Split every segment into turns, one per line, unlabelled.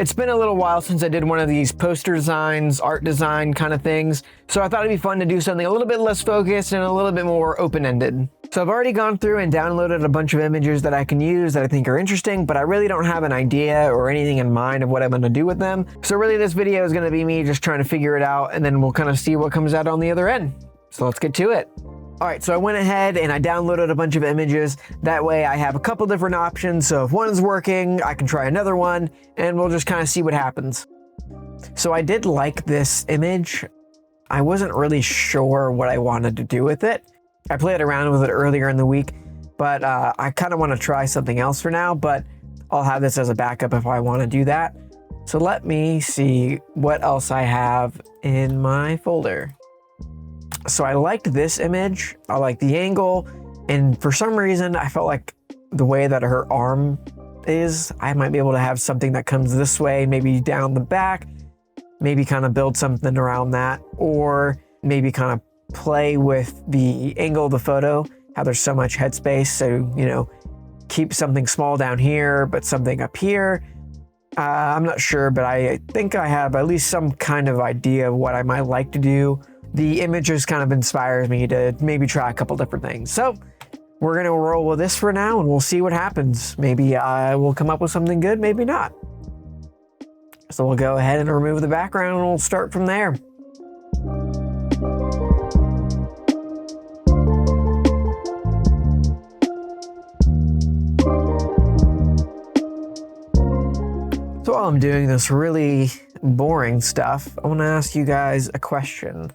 It's been a little while since I did one of these poster designs, art design kind of things, so I thought it'd be fun to do something a little bit less focused and a little bit more open-ended. So I've already gone through and downloaded a bunch of images that I can use that I think are interesting, but I really don't have an idea or anything in mind of what I'm going to do with them. So really this video is going to be me just trying to figure it out, and then we'll kind of see what comes out on the other end. So let's get to it. All right, so I went ahead and I downloaded a bunch of images. That way I have a couple different options. So if one's working, I can try another one and we'll just kind of see what happens. So I did like this image. I wasn't really sure what I wanted to do with it. I played around with it earlier in the week, but I kind of want to try something else for now, but I'll have this as a backup if I want to do that. So let me see what else I have in my folder. So I liked this image, I liked the angle, and for some reason I felt like the way that her arm is, I might be able to have something that comes this way, maybe down the back, maybe kind of build something around that, or maybe kind of play with the angle of the photo, how there's so much headspace, so, you know, keep something small down here, but something up here. I'm not sure, but I think I have at least some kind of idea of what I might like to do. The image just kind of inspires me to maybe try a couple different things. So we're going to roll with this for now and we'll see what happens. Maybe I will come up with something good, maybe not. So we'll go ahead and remove the background and we'll start from there. So while I'm doing this really boring stuff, I want to ask you guys a question.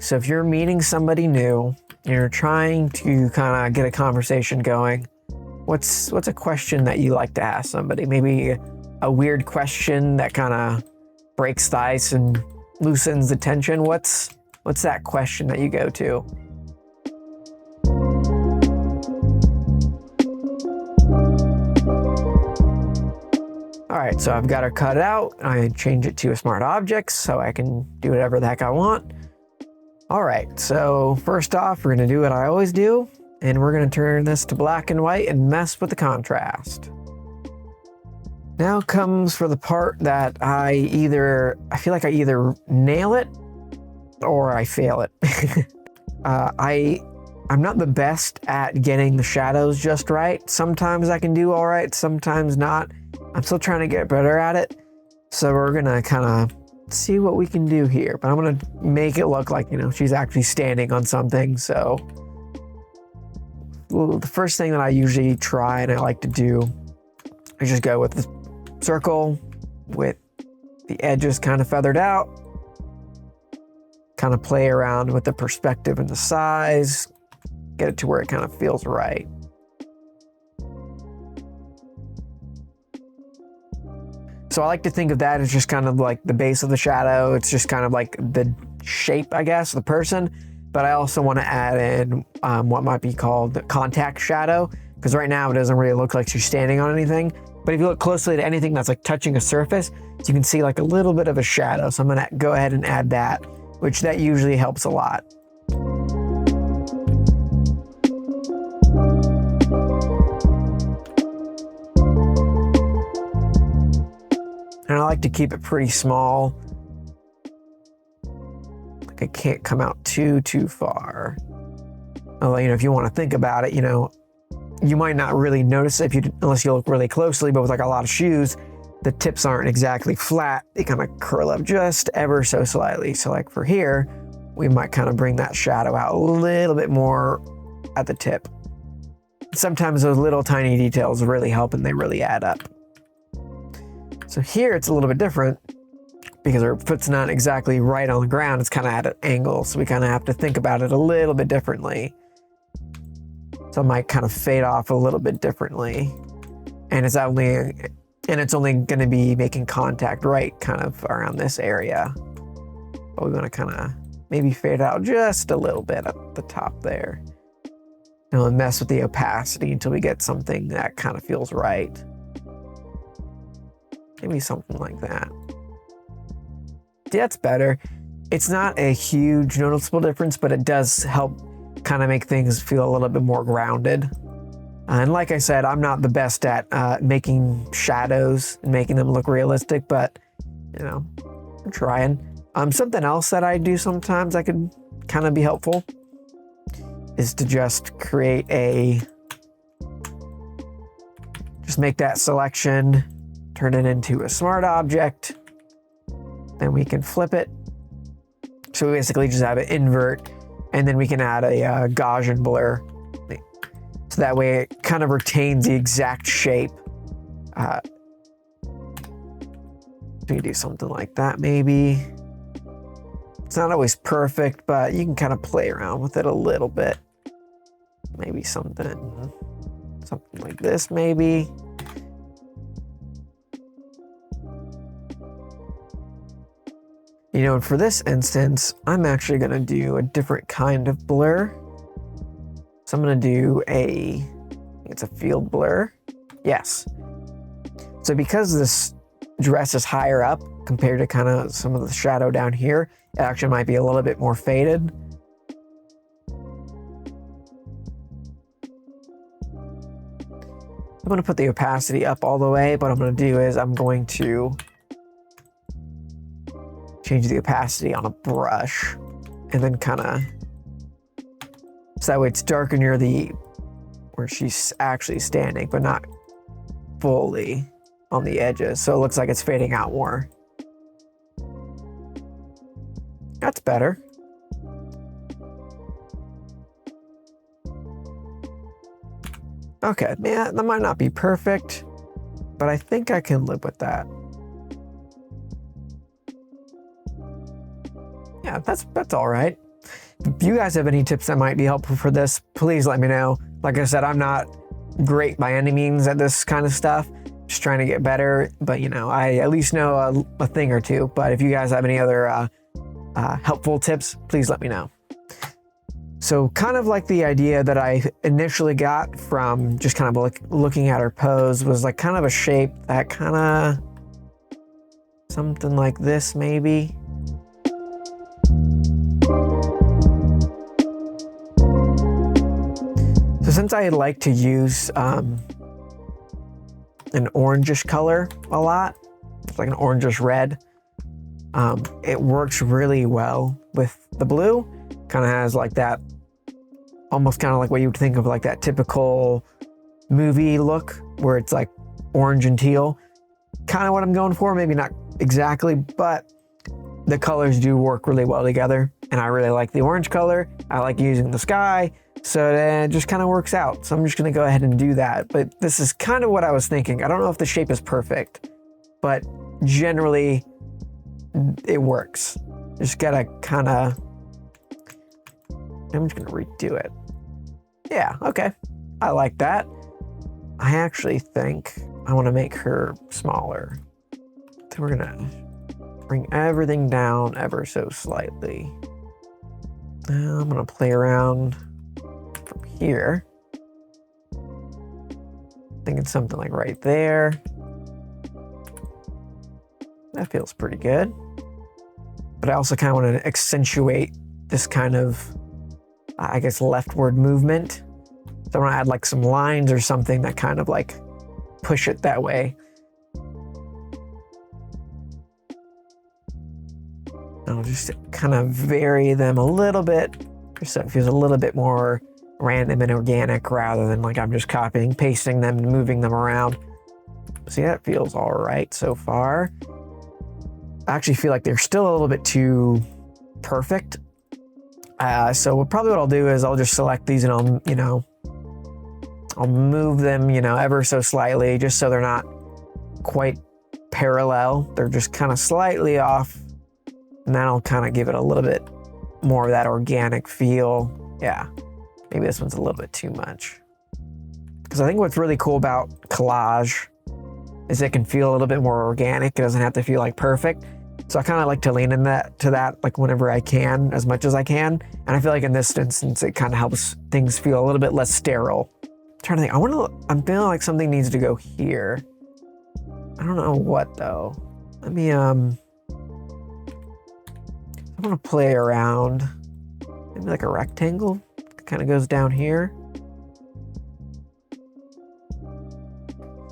So if you're meeting somebody new, you're trying to kind of get a conversation going, what's a question that you like to ask somebody? Maybe a weird question that kind of breaks the ice and loosens the tension. What's that question that you go to? All right, so I've got her cut out. I change it to a smart object so I can do whatever the heck I want. All right, so first off, we're gonna do what I always do, and we're gonna turn this to black and white and mess with the contrast. Now comes for the part that I feel like I either nail it or I fail it. I'm not the best at getting the shadows just right. Sometimes I can do all right, sometimes not. I'm still trying to get better at it. So we're gonna kind of see what we can do here, but I'm gonna make it look like, you know, she's actually standing on something. So the first thing that I usually try and I like to do is just go with the circle with the edges kind of feathered out, kind of play around with the perspective and the size, get it to where it kind of feels right. So I like to think of that as just kind of like the base of the shadow. It's just kind of like the shape, I guess, of the person. But I also want to add in what might be called the contact shadow, because right now it doesn't really look like she's standing on anything. But if you look closely to anything that's like touching a surface, you can see like a little bit of a shadow. So I'm going to go ahead and add that, which that usually helps a lot. And I like to keep it pretty small. Like it can't come out too far. Although, you know, if you want to think about it, you know, you might not really notice it unless you look really closely, but with like a lot of shoes, the tips aren't exactly flat. They kind of curl up just ever so slightly. So like for here, we might kind of bring that shadow out a little bit more at the tip. Sometimes those little tiny details really help and they really add up. So here it's a little bit different because her foot's not exactly right on the ground. It's kind of at an angle. So we kind of have to think about it a little bit differently. So it might kind of fade off a little bit differently. And it's only going to be making contact right kind of around this area. But we want to kind of maybe fade out just a little bit at the top there. And we'll mess with the opacity until we get something that kind of feels right. Maybe something like that. Yeah, that's better. It's not a huge noticeable difference, but it does help kind of make things feel a little bit more grounded. And like I said, I'm not the best at making shadows and making them look realistic, but you know, I'm trying. Something else that I do sometimes that could kind of be helpful is to just just make that selection, turn it into a smart object, then we can flip it. So we basically just have it invert, and then we can add a Gaussian blur. So that way it kind of retains the exact shape. We can do something like that maybe. It's not always perfect, but you can kind of play around with it a little bit. Maybe something like this maybe. You know, for this instance, I'm actually going to do a different kind of blur. So I'm going to do it's a field blur. Yes. So because this dress is higher up compared to kind of some of the shadow down here, it actually might be a little bit more faded. I'm going to put the opacity up all the way, but what I'm going to do is I'm going to change the opacity on a brush and then kind of, so that way it's darker near where she's actually standing, but not fully on the edges. So it looks like it's fading out more. That's better. Okay, man, that might not be perfect, but I think I can live with that. Yeah, that's all right. If you guys have any tips that might be helpful for this, please let me know. Like I said, I'm not great by any means at this kind of stuff. Just trying to get better, but you know, I at least know a thing or two. But if you guys have any other helpful tips, please let me know. So kind of like the idea that I initially got from just kind of looking at her pose was like kind of a shape that kind of something like this maybe. So since I like to use an orangish color a lot, it's like an orangish red, it works really well with the blue. Kind of has like that, almost kind of like what you would think of like that typical movie look where it's like orange and teal. Kind of what I'm going for, maybe not exactly, but the colors do work really well together. And I really like the orange color. I like using the sky. So it just kind of works out. So I'm just going to go ahead and do that. But this is kind of what I was thinking. I don't know if the shape is perfect, but generally it works. Just got to kind of, I'm just going to redo it. Yeah, okay. I like that. I actually think I want to make her smaller. So we're going to bring everything down ever so slightly. Now I'm going to play around from here. Thinking something like right there. That feels pretty good. But I also kind of want to accentuate this kind of, I guess, leftward movement. So I want to add like some lines or something that kind of like push it that way. I'll just kind of vary them a little bit, just so it feels a little bit more random and organic rather than like I'm just copying, pasting them, and moving them around. See, that feels all right so far. I actually feel like they're still a little bit too perfect. So probably what I'll do is I'll just select these and I'll move them, ever so slightly, just so they're not quite parallel. They're just kind of slightly off. And that'll kind of give it a little bit more of that organic feel. Yeah, maybe this one's a little bit too much. Because I think what's really cool about collage is it can feel a little bit more organic. It doesn't have to feel like perfect. So I kind of like to lean in to that like whenever I can, as much as I can. And I feel like in this instance, it kind of helps things feel a little bit less sterile. I'm trying to think, I'm feeling like something needs to go here. I don't know what though. Let me, I'm gonna play around. Maybe like a rectangle kind of goes down here.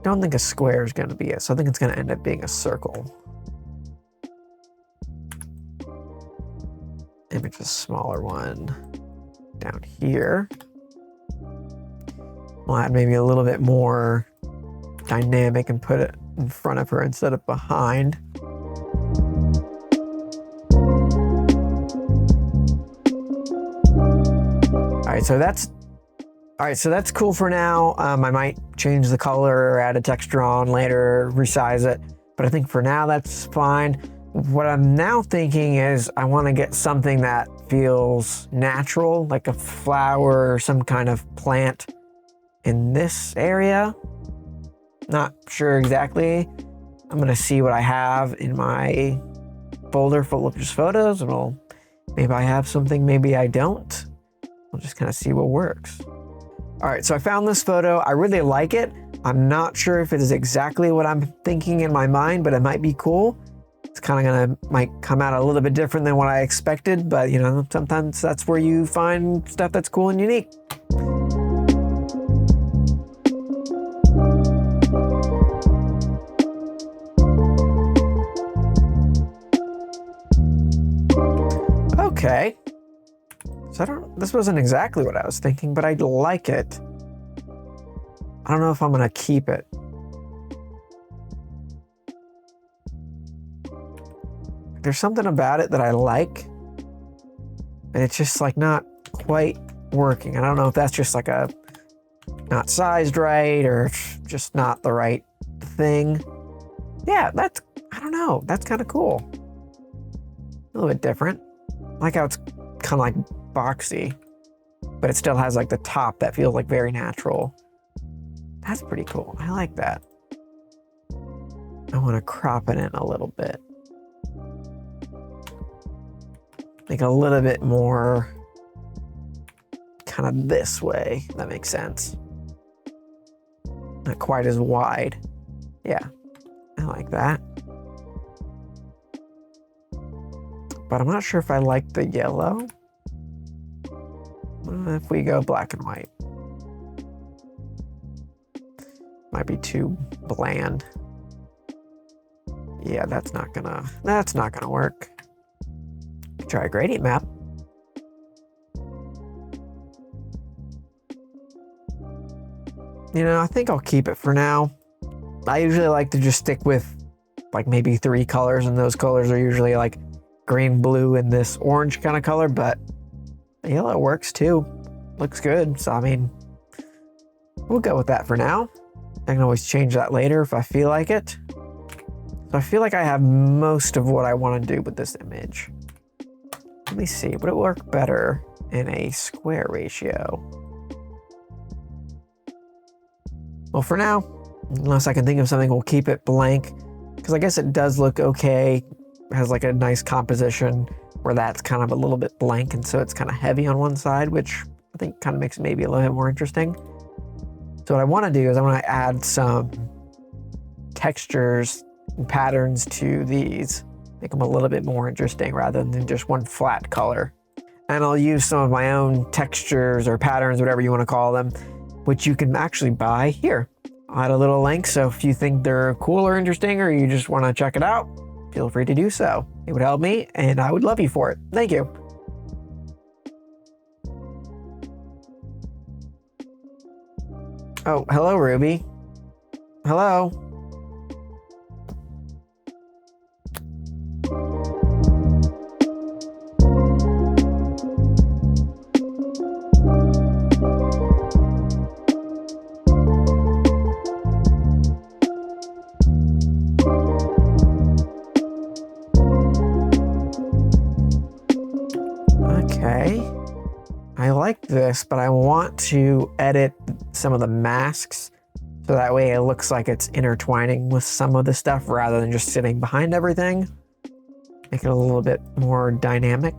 don't think a square is going to be it, so I think it's going to end up being a circle. Maybe just a smaller one down here. We'll add maybe a little bit more dynamic and put it in front of her instead of behind. All right, so that's cool for now. I might change the color, add a texture on later, resize it, but I think for now that's fine. What I'm now thinking is I want to get something that feels natural, like a flower or some kind of plant in this area. Not sure exactly. I'm gonna see what I have in my folder full of just photos, and maybe I have something, maybe I don't. We'll just kind of see what works. All right, so I found this photo. I really like it. I'm not sure if it is exactly what I'm thinking in my mind, but it might be cool. It's kind of might come out a little bit different than what I expected, but you know, sometimes that's where you find stuff that's cool and unique. Okay. So this wasn't exactly what I was thinking, but I like it. I don't know if I'm gonna keep it. There's something about it that I like, and it's just like not quite working. I don't know if that's just like not sized right or just not the right thing. Yeah, I don't know. That's kind of cool. A little bit different. I like how it's kind of like boxy, but it still has like the top that feels like very natural. That's pretty cool. I like that. I want to crop it in a little bit. Make it a little bit more kind of this way, if that makes sense. Not quite as wide. Yeah, I like that. But I'm not sure if I like the yellow. If we go black and white. Might be too bland. Yeah, that's not gonna work. Try a gradient map. You know, I think I'll keep it for now. I usually like to just stick with like maybe 3 colors, and those colors are usually like green, blue, and this orange kind of color, but the yellow works too. Looks good, so I mean, we'll go with that for now. I can always change that later if I feel like it. So I feel like I have most of what I want to do with this image. Let me see, would it work better in a square ratio? Well, for now, unless I can think of something, we'll keep it blank, because I guess it does look okay. It has like a nice composition where that's kind of a little bit blank, and so it's kind of heavy on one side, which I think kind of makes it maybe a little bit more interesting. So what I want to do is I want to add some textures and patterns to these, make them a little bit more interesting rather than just one flat color. And I'll use some of my own textures or patterns, whatever you want to call them, which you can actually buy here. I'll add a little link, so if you think they're cool or interesting, or you just want to check it out, feel free to do so. It would help me, and I would love you for it. Thank you. Oh, hello, Ruby. Hello. Okay. I like this, but I want to edit some of the masks so that way it looks like it's intertwining with some of the stuff rather than just sitting behind everything. Make it a little bit more dynamic.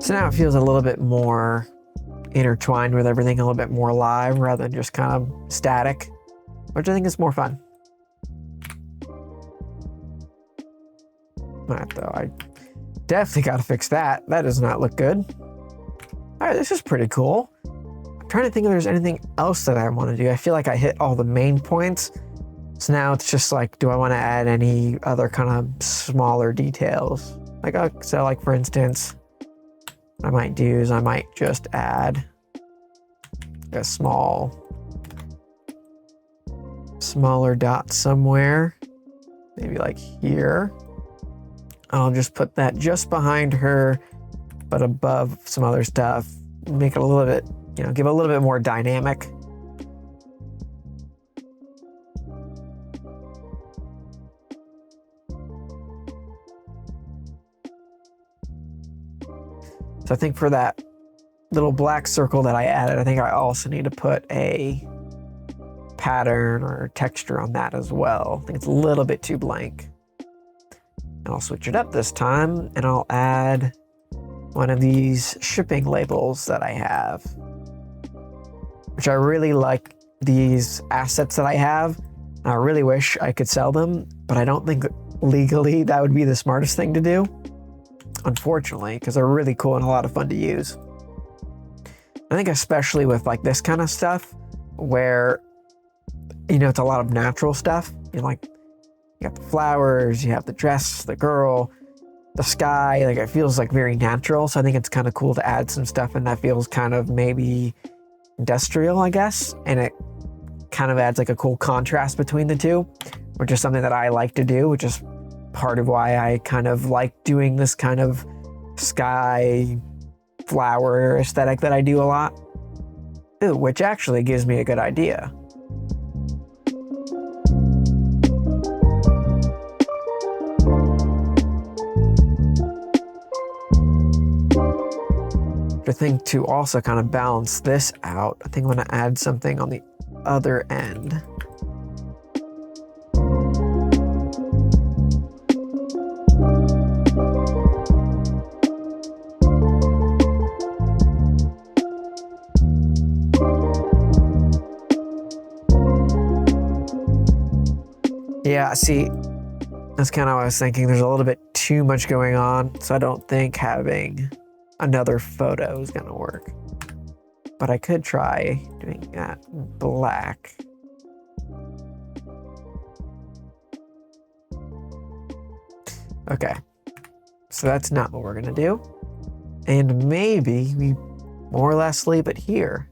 So now it feels a little bit more intertwined with everything, a little bit more live rather than just kind of static, which I think is more fun. Not though, Definitely got to fix that. That does not look good. All right, this is pretty cool. I'm trying to think if there's anything else that I want to do. I feel like I hit all the main points. So now it's just like, do I want to add any other kind of smaller details? Like, so like for instance, what I might do is I might just add a smaller dot somewhere, maybe like here. I'll just put that just behind her, but above some other stuff. Make it a little bit, you know, give it a little bit more dynamic. So I think for that little black circle that I added, I think I also need to put a pattern or texture on that as well. I think it's a little bit too blank. And I'll switch it up this time, and I'll add one of these shipping labels that I have, which I really like these assets that I have. I really wish I could sell them, but I don't think legally that would be the smartest thing to do, unfortunately, because they're really cool and a lot of fun to use. I think especially with like this kind of stuff where, you know, it's a lot of natural stuff. You know, like you got the flowers, you have the dress, the girl, the sky, like it feels like very natural. So I think it's kind of cool to add some stuff in that feels kind of maybe industrial, I guess. And it kind of adds like a cool contrast between the two, which is something that I like to do, which is part of why I kind of like doing this kind of sky flower aesthetic that I do a lot. Ooh, which actually gives me a good idea. I think to also kind of balance this out, I think I'm going to add something on the other end. Yeah, see, that's kind of what I was thinking. There's a little bit too much going on, so I don't think having another photo is gonna work. But I could try doing that black. Okay, so that's not what we're gonna do. And maybe we more or less leave it here.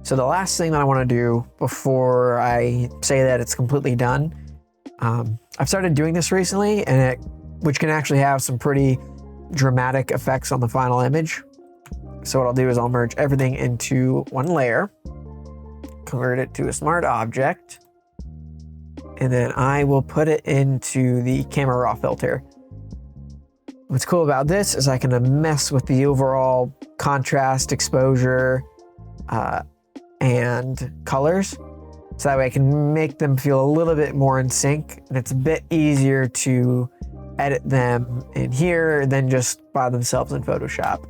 So the last thing that I wanna do before I say that it's completely done, I've started doing this recently, and which can actually have some pretty dramatic effects on the final image. So what I'll do is I'll merge everything into one layer, convert it to a smart object, and then I will put it into the camera raw filter. What's cool about this is I can mess with the overall contrast, exposure, and colors. So that way I can make them feel a little bit more in sync, and it's a bit easier to edit them in here than just by themselves in Photoshop.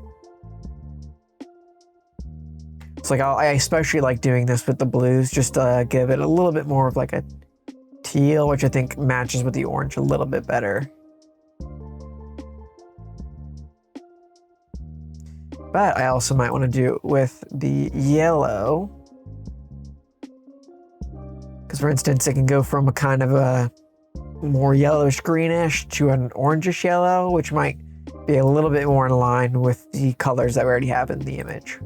It's like I especially like doing this with the blues, just to give it a little bit more of like a teal, which I think matches with the orange a little bit better. But I also might want to do it with the yellow, because for instance, it can go from a kind of a more yellowish greenish to an orangish yellow, which might be a little bit more in line with the colors that we already have in the image.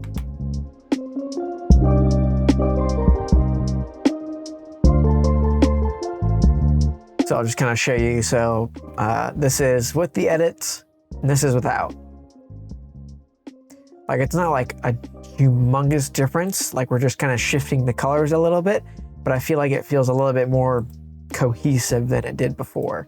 So I'll just kind of show you. So this is with the edits, and this is without. Like, it's not like a humongous difference. Like, we're just kind of shifting the colors a little bit, but I feel like it feels a little bit more cohesive than it did before.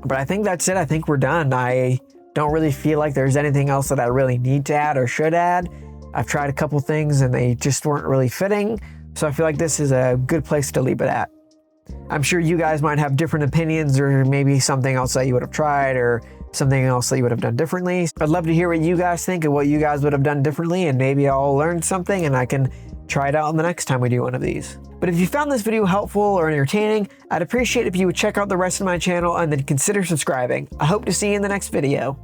But I think that's it. I think we're done. I don't really feel like there's anything else that I really need to add or should add. I've tried a couple things and they just weren't really fitting. So I feel like this is a good place to leave it at. I'm sure you guys might have different opinions, or maybe something else that you would have tried, or something else that you would have done differently. I'd love to hear what you guys think and what you guys would have done differently, and maybe I'll learn something and I can try it out the next time we do one of these. But if you found this video helpful or entertaining, I'd appreciate if you would check out the rest of my channel and then consider subscribing. I hope to see you in the next video.